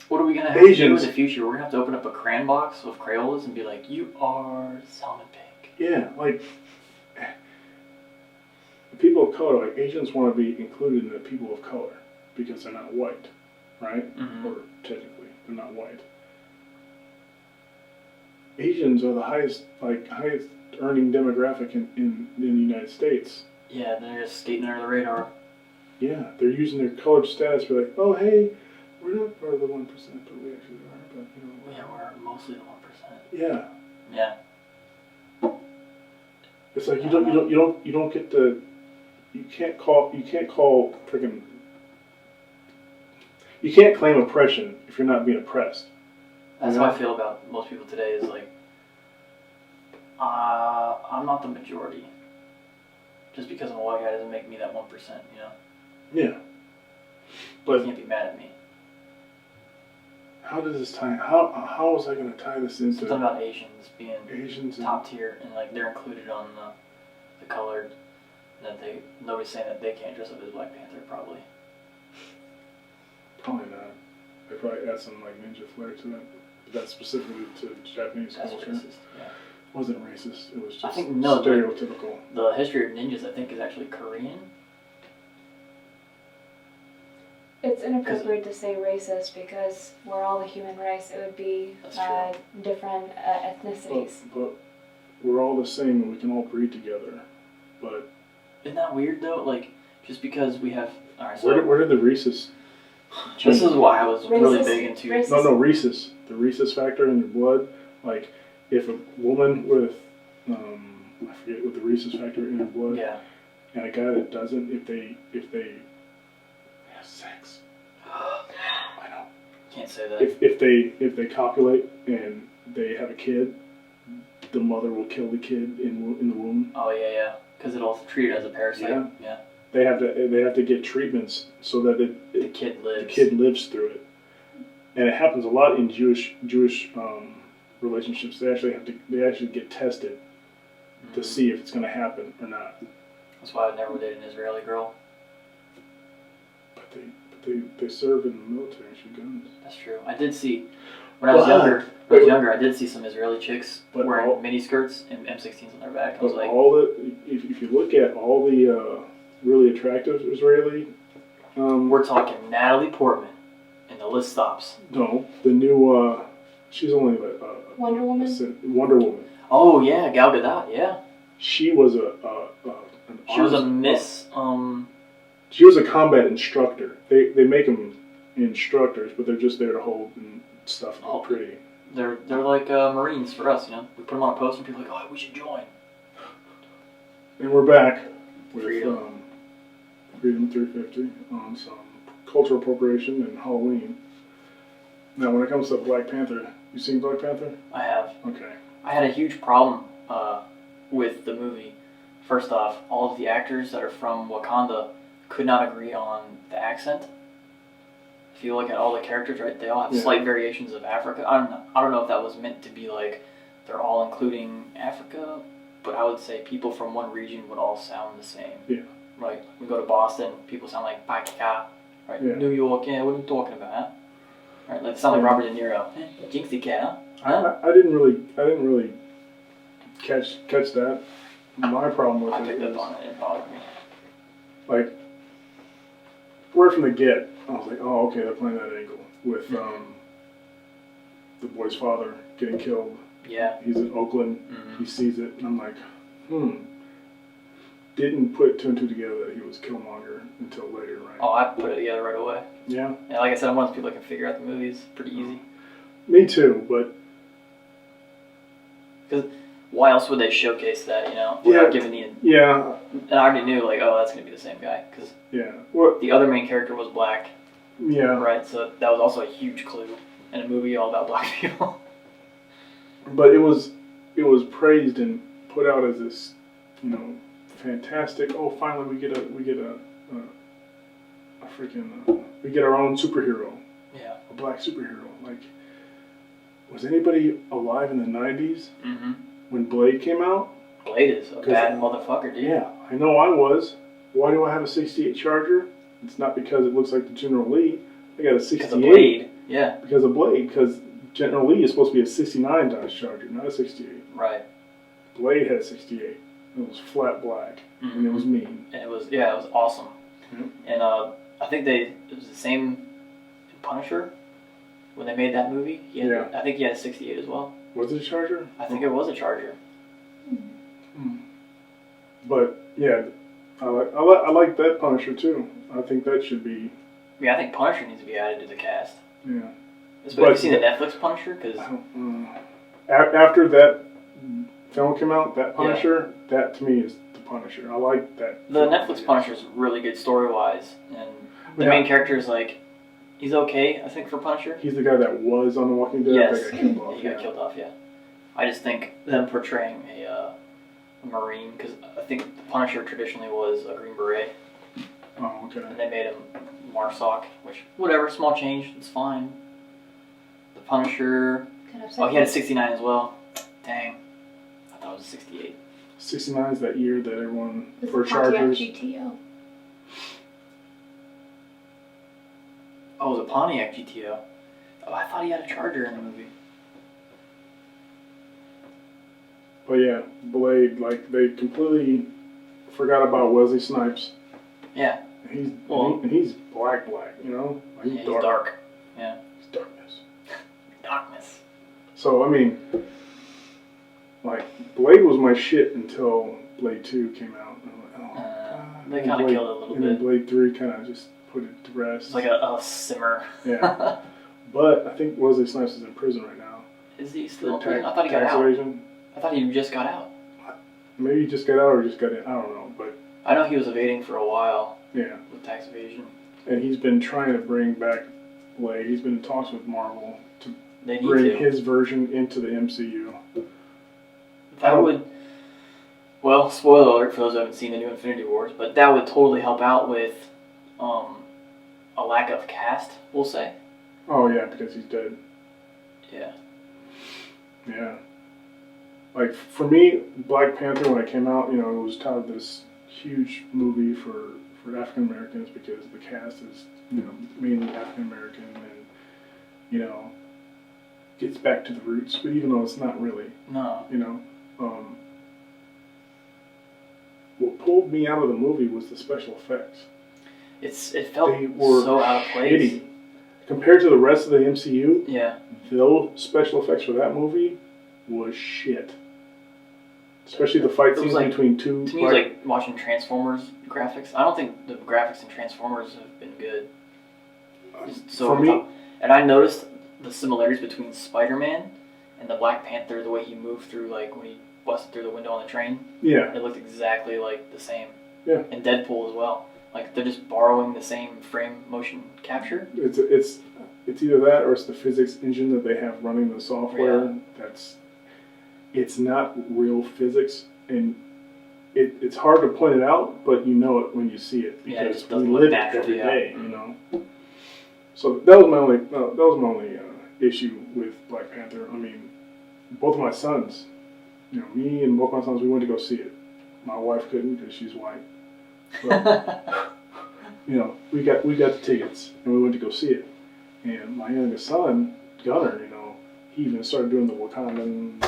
What are we gonna have to do in Asians. the future? We're gonna have to open up a crayon box with Crayolas and be like, "You are salmon pink." Yeah, like. People of color, like Asians want to be included in the people of color because they're not white, right? Mm-hmm. Or technically, they're not white. Asians are the highest earning demographic in the United States. Yeah, they're just skating under the radar. Yeah, they're using their colored status to be like, oh hey, we're not part of the 1%, but we actually are. But you know, Yeah, we're mostly the 1%. yeah. Yeah. It's like you don't get the. You can't call freaking. You can't claim oppression if you're not being oppressed. That's Yeah. how I feel about most people today. Is like, I'm not the majority. Just because I'm a white guy doesn't make me that 1%. You know. Yeah. You But can't be mad at me. how does this tie? How is I going to tie this into Something about Asians being Asians? And, top tier and like they're included on the colored. That nobody's saying that they can't dress up as Black Panther probably. probably not. They probably add some like ninja flair to it. But that's specifically to Japanese That's culture. racist. Yeah. It wasn't racist. It was just I think no. stereotypical. The history of ninjas, I think, is actually Korean. It's inappropriate to say racist because we're all the human race. It would be That's true. different ethnicities. But we're all the same and we can all breed together. But Isn't that weird though? Like, just because we have. Alright, so. where did the rhesus? This is why I was really Racist- big into. racist- No, rhesus. The rhesus factor in your blood. Like, if a woman with, I forget what the rhesus factor in her blood, Yeah. and a guy that doesn't, if they have sex, I know. Can't say that. If they copulate and they have a kid, the mother will kill the kid in the womb. Oh yeah. Because it'll treat it as a parasite. Yeah. They have to get treatments so that The kid lives. the kid lives through it, and it happens a lot in Jewish relationships. They actually get tested to see if it's going to happen or not. That's why I'd never date an Israeli girl. But they serve in the military and shoot guns. That's true. I did see when I was younger. I did see some Israeli chicks But wearing all- mini skirts and M16s on their back. I was But like, if you look at all the really attractive Israeli, we're talking Natalie Portman, and the list stops. no, the new she's only Wonder Woman? Wonder Woman. Oh yeah, Gal Gadot. Yeah, She was an she was a arms- Miss. She was a combat instructor. They make them instructors, but they're just there to hold and stuff and be pretty. They're like Marines for us. You know, we put them on a poster, and people are like, oh, we should join. And we're back with Freedom. Freedom 350 on some cultural appropriation and Halloween. Now, when it comes to Black Panther, you seen Black Panther? I have. Okay. I had a huge problem with the movie. First off, all of the actors that are from Wakanda could not agree on the accent. If you look at all the characters, right, they all have slight variations of Africa. I don't know if that was meant to be like they're all including Africa, but I would say people from one region would all sound the same. Yeah. Like, we go to Boston, people sound like Pakika, right? Yeah. New York, yeah, what are we talking about, huh? Right, like, they sound like Robert De Niro. Jinxie cat, huh? I didn't really catch that. My problem with I it picked is, up on it, it bothered me. like, right from the get, I was like, oh, okay, they're playing that angle with the boy's father getting killed. Yeah. He's in Oakland. Mm-hmm. He sees it, and I'm like, Didn't put two and two together that he was Killmonger until later, right? Oh, I put it together right away. Yeah. And like I said, I'm one of those people that can figure out the movies pretty easy. Me too, but Because why else would they showcase that, you know, without giving the... yeah, And I already knew, like, oh, that's going to be the same guy. Because yeah. Well, the other main character was black, yeah. right? So that was also a huge clue in a movie all about black people. But it was praised and put out as this, fantastic. Oh, finally we get a freaking we get our own superhero, Yeah. a black superhero. Like, was anybody alive in the '90s Mm-hmm. when Blade came out? Blade is a 'Cause, bad motherfucker, dude. Yeah, I know I was. Why do I have a '68 Charger? It's not because it looks like the General Lee. I got a '68 Because of Blade. Yeah. because of Blade. Because General Lee is supposed to be a '69 Dodge Charger, not a '68. Right. Blade had a '68. It was flat black, Mm-hmm. and it was mean. And it was awesome. Yep. And I think it was the same in Punisher when they made that movie. Yeah. I think he had a '68 as well. Was it a Charger? I think it was a Charger. But yeah, I like that Punisher too. I think that should be. Yeah, I think Punisher needs to be added to the cast. Yeah. Especially have you seen the Netflix Punisher? Because After that film came out, that Punisher, that to me is the Punisher. I like that. the Netflix Punisher is really good story wise, and the main character is like, he's okay, I think, for Punisher. He's the guy that was on The Walking Dead. Yes, That got killed off. he got killed off. Yeah, I just think them portraying a Marine, because I think the Punisher traditionally was a Green Beret, Oh, okay. and they made him Marsoc, which whatever, small change, it's fine. The Punisher, oh, he had a '69 as well. Dang, I thought it was a '68. 69 is that year that everyone It's for a Pontiac Chargers. GTO. Oh, it was a Pontiac GTO. Oh, I thought he had a Charger in the movie. But yeah, Blade, like they completely forgot about Wesley Snipes. Yeah. He's Well- he's black, you know. Like, Yeah, he's dark. Yeah. He's darkness. Darkness. So I mean, like Blade was my shit until Blade 2 came out. And I'm like, oh, God. They And kind of Blade- killed it a little And then bit. Blade 3 kind of just put it to rest. It's like a simmer. Yeah. But I think Wesley Snipes is in prison right now. Is he still in For prison? I thought he got tax out. evasion. I thought he just got out. Maybe he just got out or just got in. I don't know. But I know he was evading for a while yeah. with tax evasion. And he's been trying to bring back Blade. He's been in talks with Marvel to They need bring to. his version into the MCU. That would. Well, spoiler alert for those who haven't seen the new Infinity Wars, but that would totally help out with a lack of cast, we'll say. Oh yeah, because he's dead. Yeah. Yeah. Like for me, Black Panther when it came out, you know, it was touted this huge movie for African Americans because the cast is, you know, mainly African American and, you know, gets back to the roots. But even though it's not really, No. you know, what pulled me out of the movie was the special effects. It felt They were so out of place. shitty. Compared to the rest of the MCU, Yeah. those special effects for that movie was shit. Especially the fight It was scenes like- between two. To me, it's like watching Transformers graphics. I don't think the graphics in Transformers have been good. Just so for me, and I noticed the similarities between Spider-Man and the Black Panther, the way he moved through, like when he busted through the window on the train. yeah, It looked exactly like the same. Yeah. And Deadpool as well. Like they're just borrowing the same frame motion capture. it's either that or it's the physics engine that they have running the software. Yeah. It's not real physics, and it's hard to point it out, but you know it when you see it Yeah, it because just we doesn't look live it natural, every yeah. day, you know. So that was my only issue with Black Panther. I mean, both of my sons, you know, me and both my sons, we went to go see it. My wife couldn't because she's white. But, you know, we got the tickets and we went to go see it. And my youngest son, Gunnar, you know, he even started doing the Wakandan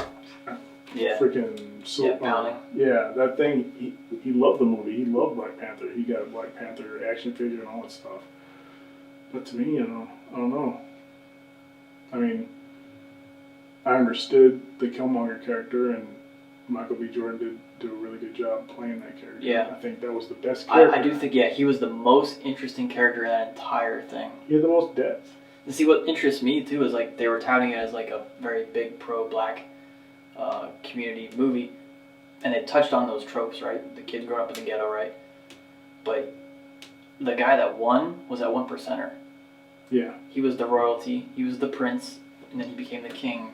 Yeah. freaking pounding. yeah, that thing. He loved the movie. He loved Black Panther. He got a Black Panther action figure and all that stuff. But to me, you know, I don't know. I mean, I understood the Killmonger character, and Michael B. Jordan did do a really good job playing that character. Yeah. I think that was the best character. I do think, yeah, he was the most interesting character in that entire thing. He had the most depth. And see, what interests me too is like they were touting it as like a very big pro-black community movie, and they touched on those tropes, right? The kids growing up in the ghetto, right? But the guy that won was that 1%er. Yeah. He was the royalty. He was the prince, and then he became the king,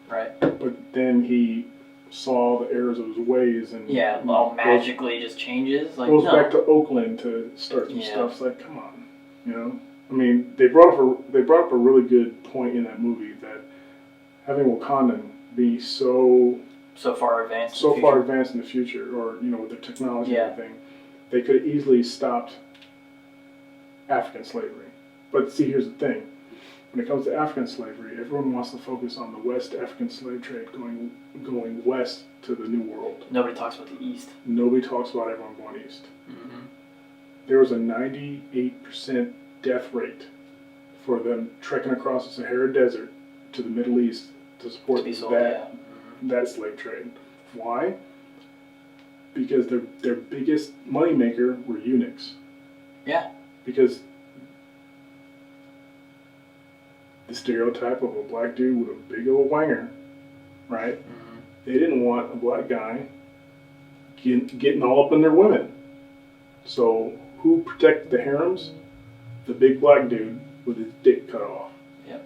right? But then he saw the errors of his ways and all magically just changes. Like goes no. back to Oakland to start some Yeah. stuff. It's like, come on, you know. I mean, they brought up a really good point in that movie that having Wakandan be so far advanced. far advanced in the future, or you know, with their technology Yeah. and everything, they could have easily stopped African slavery. But see, here's the thing: when it comes to African slavery, everyone wants to focus on the West African slave trade going west to the New World. Nobody talks about the East. Nobody talks about everyone going east. Mm-hmm. There was a 98% death rate for them trekking across the Sahara Desert to the Middle East to support To be sold, that slave trade. Why? Because their biggest moneymaker were eunuchs. Yeah. Because the stereotype of a black dude with a big old wanger, right? Mm-hmm. They didn't want a black guy getting all up in their women. So who protected the harems? The big black dude with his dick cut off. Yep.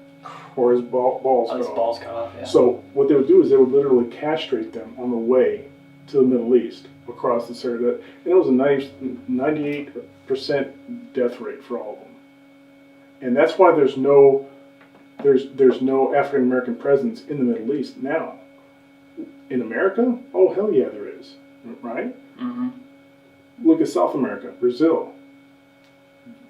Or his balls cut His off. balls cut off, yeah. So what they would do is they would literally castrate them on the way to the Middle East across the Sahara. And it was a 98% death rate for all of them. And that's why there's no African American presence in the Middle East now. In America? Oh, hell yeah, there is. Right? Mm-hmm. Look at South America, Brazil.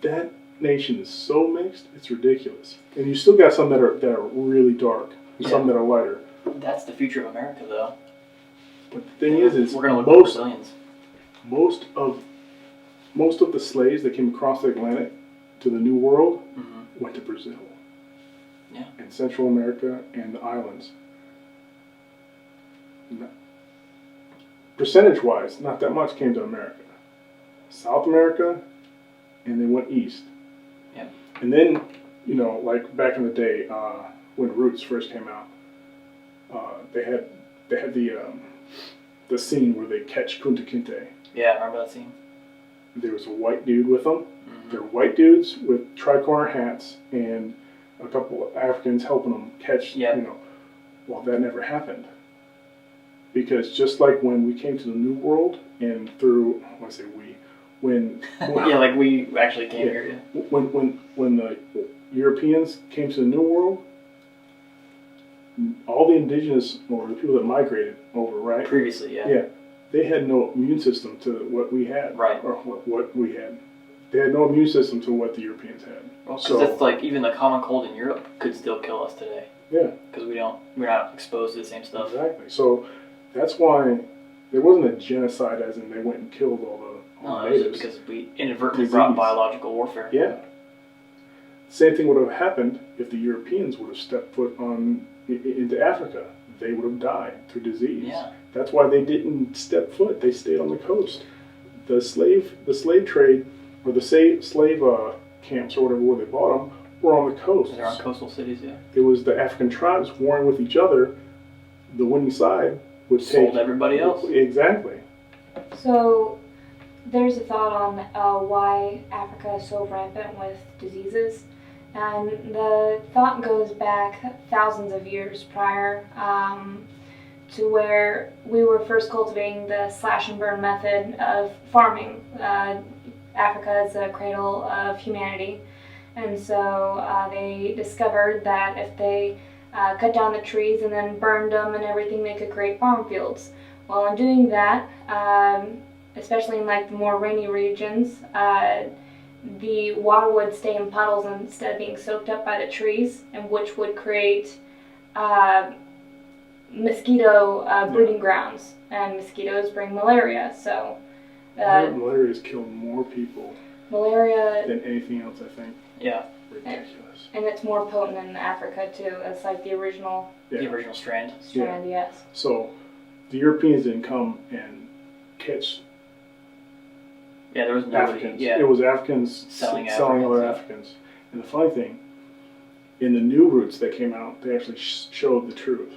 That nation is so mixed, it's ridiculous. And you still got some that are really dark, some that are lighter. That's the future of America, though. But the thing is we're gonna look at Brazilians. Most of the slaves that came across the Atlantic to the New World went to Brazil. Yeah. And Central America and the islands. Percentage-wise, not that much came to America. South America, and they went east. Yeah. And then, you know, like back in the day, when Roots first came out, they had the scene where they catch Kunta Kinte. Yeah, I remember that scene. There was a white dude with them. Mm-hmm. They're white dudes with tricorner hats and a couple of Africans helping them catch. Yep. You know, well, that never happened. Because just like when we came to the New World and through, I say we, when yeah, like we actually came here. Yeah. When the Europeans came to the New World, all the indigenous or the people that migrated over, right? Previously, yeah. Yeah, they had no immune system to what we had, right? Or what we had. They had no immune system to what the Europeans had. Well, because it's like even the common cold in Europe could still kill us today. Yeah. Because we're not exposed to the same stuff. Exactly. So that's why there wasn't a genocide, as in they went and killed all the natives. Because we inadvertently brought biological warfare. Yeah. Same thing would have happened if the Europeans would have stepped foot into Africa. They would have died through disease. Yeah. That's why they didn't step foot. They stayed on the coast. The slave trade, or the slave camps or whatever where they bought them, were on the coast. They're on coastal cities, yeah. It was the African tribes warring with each other. The winning side would sold everybody else. Exactly. So there's a thought on why Africa is so rampant with diseases. And the thought goes back thousands of years prior to where we were first cultivating the slash and burn method of farming. Africa is the cradle of humanity. And so they discovered that if they cut down the trees and then burned them and everything, they could create farm fields. Well, in doing that, especially in like the more rainy regions, the water would stay in puddles instead of being soaked up by the trees, and which would create mosquito breeding grounds, and mosquitoes bring malaria. So malaria has killed more people than anything else, I think. Yeah. Ridiculous. And it's more potent in Africa too. It's like the original strand. Yes. So the Europeans didn't come and catch. Yeah, there was nobody. Africans. Yeah. It was Africans selling other Africans. And the funny thing, in the new routes that came out, they actually showed the truth.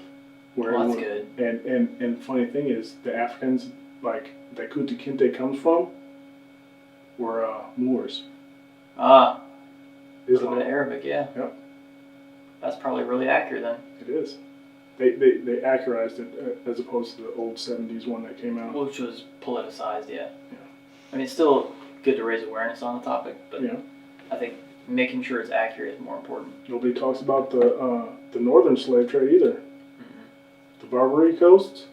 Well, that's good. And the funny thing is, the Africans, like that Kunta Kinte comes from, were Moors. Ah. A Islam. little bit of Arabic, yeah. Yep. That's probably really accurate then. It is. They accurized it as opposed to the old 70s one that came out. Which was politicized, yeah. Yeah. I mean, it's still good to raise awareness on the topic, but Yeah. I think making sure it's accurate is more important. Nobody talks about the northern slave trade either. Mm-hmm. The Barbary coasts,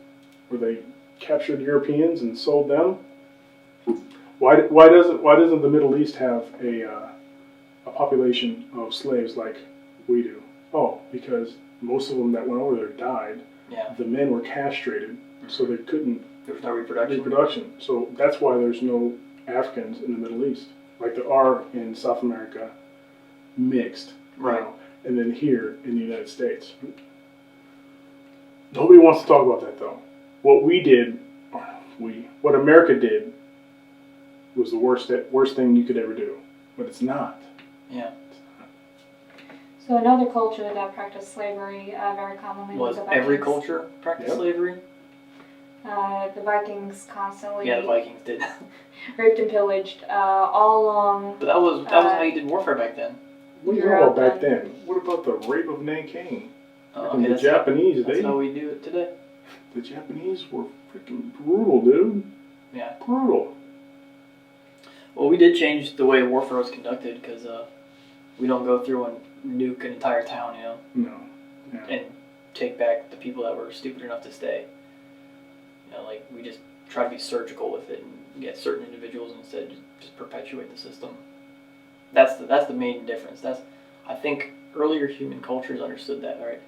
where they captured Europeans and sold them. Why doesn't the Middle East have a population of slaves like we do? Oh, because most of them that went over there died. Yeah. The men were castrated, so they couldn't There was no reproduction. So that's why there's no Africans in the Middle East, like there are in South America, mixed. Right. And then here in the United States. Nobody wants to talk about that though. What America did was the worst thing you could ever do. But it's not. Yeah. So another culture that practiced slavery very commonly was Was the Vikings. every culture practiced Yep. slavery? The Vikings constantly Yeah, the Vikings did. raped and pillaged all along. But that was how you did warfare back then. What do you know about back then? What about the rape of Nanking? Okay, The Japanese, that's how we do it today. the Japanese were freaking brutal, dude. Yeah. Brutal. Well, we did change the way warfare was conducted because we don't go through and nuke an entire town, No. Yeah. and take back the people that were stupid enough to stay. Like we just try to be surgical with it and get certain individuals instead just perpetuate the system. That's the main difference. I think earlier human cultures understood that, right?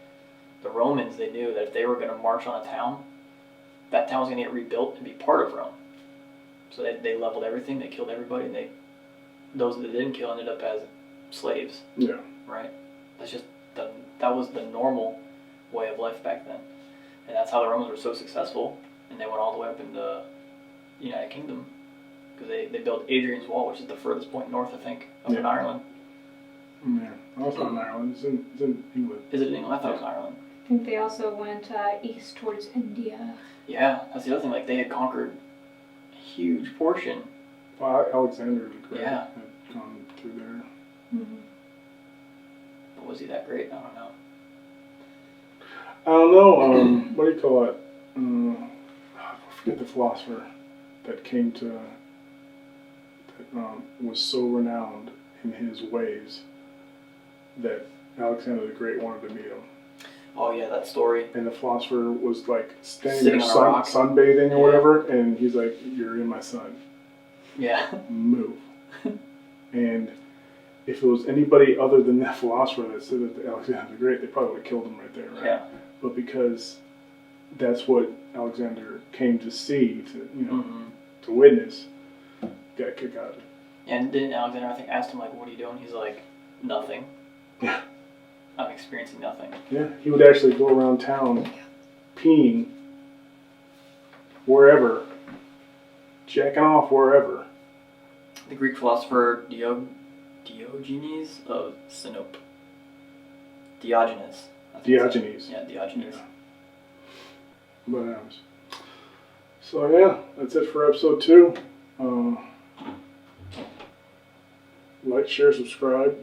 The Romans, they knew that if they were going to march on a town, that town was going to get rebuilt and be part of Rome. So they leveled everything, they killed everybody, and those that they didn't kill ended up as slaves. Yeah. Right? That was the normal way of life back then. And that's how the Romans were so successful, and they went all the way up into the United Kingdom. Because they built Adrian's Wall, which is the furthest point north, I think, up in Ireland. Yeah. No, it's not in Ireland. It's in England. Is it in England? I thought it was Ireland. I think they also went east towards India. Yeah, that's the other thing. Like, they had conquered a huge portion. Well, Alexander the Great Yeah. had gone through there. Mm-hmm. But was he that great? I don't know. I don't know. What do you call it? I forget the philosopher that came to that was so renowned in his ways that Alexander the Great wanted to meet him. Oh yeah, that story. And the philosopher was like standing Sitting there on a rock. sunbathing or Yeah. whatever, and he's like, "You're in my sun. Yeah. Move." And if it was anybody other than that philosopher that said that to Alexander the Great, they probably would have killed him right there, right? Yeah. But because that's what Alexander came to see, Mm-hmm. to witness, got kicked out of it. And didn't Alexander, I think, asked him, like, what are you doing? He's like, nothing. Yeah. I'm experiencing nothing. Yeah, he would actually go around town peeing wherever, jacking off wherever. The Greek philosopher Diogenes of Sinope. Diogenes. I think Diogenes. Yeah, Diogenes. Yeah. But so yeah, that's it for episode 2. Like, share, subscribe.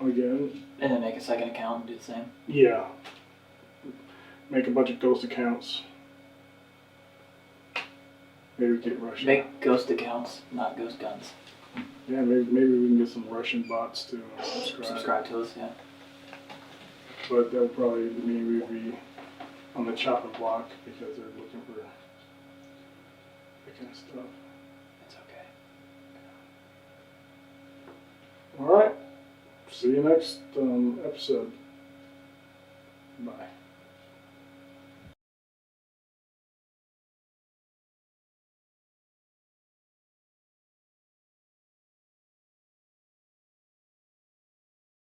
Again. And then make a second account and do the same. Yeah. Make a bunch of ghost accounts. Maybe get Russian. Make ghost accounts, not ghost guns. Yeah, maybe we can get some Russian bots to Subscribe to us, yeah. But that would probably mean we'd be on the chopping block because they're looking for that kind of stuff. It's okay. All right. See you next episode. Bye.